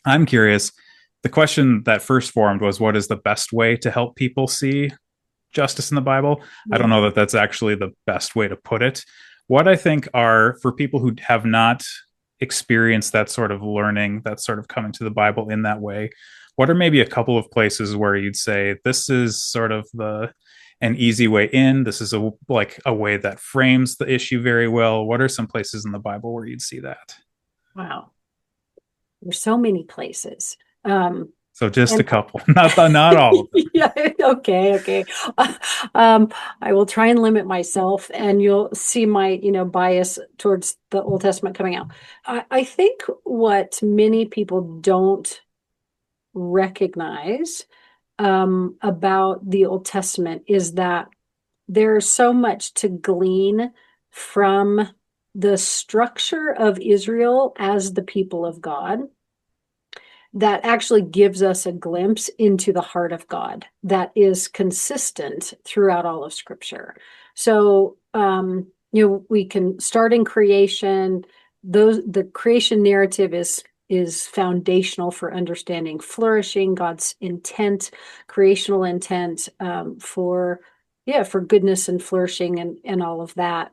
I'm curious. The question that first formed was, what is the best way to help people see justice in the Bible? I don't Yeah. know that that's actually the best way to put it. What I think are for people who have not experienced that sort of learning, that sort of coming to the Bible in that way, what are maybe a couple of places where you'd say this is sort of the an easy way in? This is a like a way that frames the issue very well. What are some places in the Bible where you'd see that? Wow. There's so many places. So just And a couple, not all of them. yeah, okay, okay. Um, I will try and limit myself, and you'll see my, bias towards the Old Testament coming out. I think what many people don't recognize about the Old Testament is that there's so much to glean from the structure of Israel as the people of God that actually gives us a glimpse into the heart of God that is consistent throughout all of Scripture. So, we can start in creation. The creation narrative is foundational for understanding flourishing, God's intent, creational intent, for goodness and flourishing and all of that.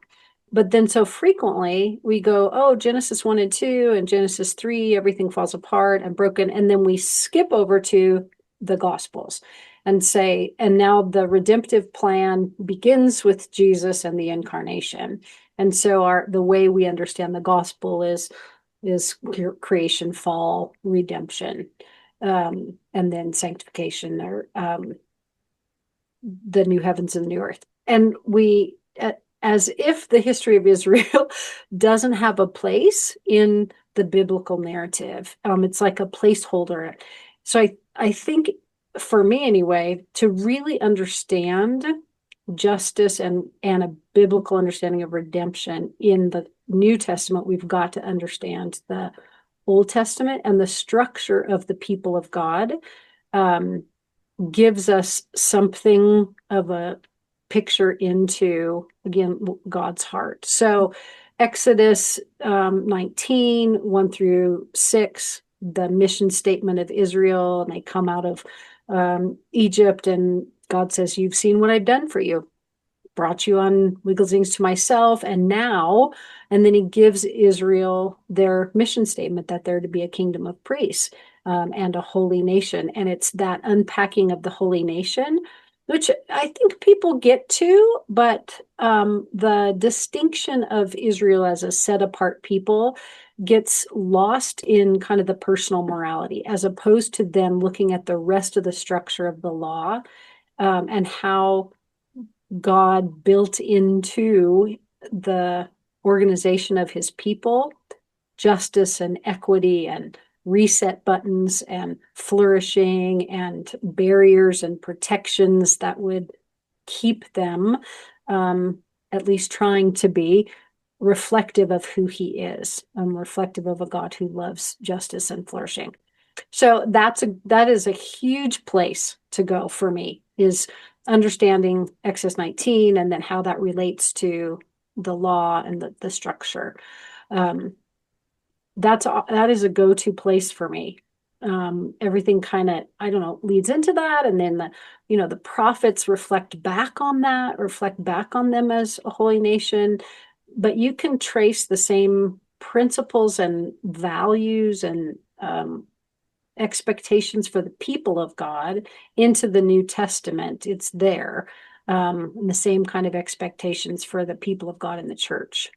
But then so frequently we go, oh, Genesis 1 and 2 and Genesis 3, everything falls apart and broken. And then we skip over to the Gospels and say, and now the redemptive plan begins with Jesus and the incarnation. And so the way we understand the gospel is creation, fall, redemption, and then sanctification, or the new heavens and the new earth. And as if the history of Israel doesn't have a place in the biblical narrative. It's like a placeholder. So I think for me anyway, to really understand justice and a biblical understanding of redemption in the New Testament, we've got to understand the Old Testament and the structure of the people of God. Um, Gives us something of a picture into, again, God's heart. So Exodus 19, 1 through 6, the mission statement of Israel, and they come out of Egypt, and God says, you've seen what I've done for you, brought you on wigglesings to myself, and now, and then he gives Israel their mission statement that they're to be a kingdom of priests, and a holy nation. And it's that unpacking of the holy nation, which I think people get to, but the distinction of Israel as a set apart people gets lost in kind of the personal morality, as opposed to then looking at the rest of the structure of the law, and how God built into the organization of his people justice and equity and reset buttons and flourishing and barriers and protections that would keep them, at least trying to be reflective of who he is, reflective of a God who loves justice and flourishing. So that is a huge place to go for me, is understanding Exodus 19 and then how that relates to the law and the structure. Um, that is a go-to place for me. Everything kind of, I don't know, leads into that, and then the prophets reflect back on them as a holy nation. But you can trace the same principles and values and expectations for the people of God into the New Testament. It's there. And the same kind of expectations for the people of God in the church.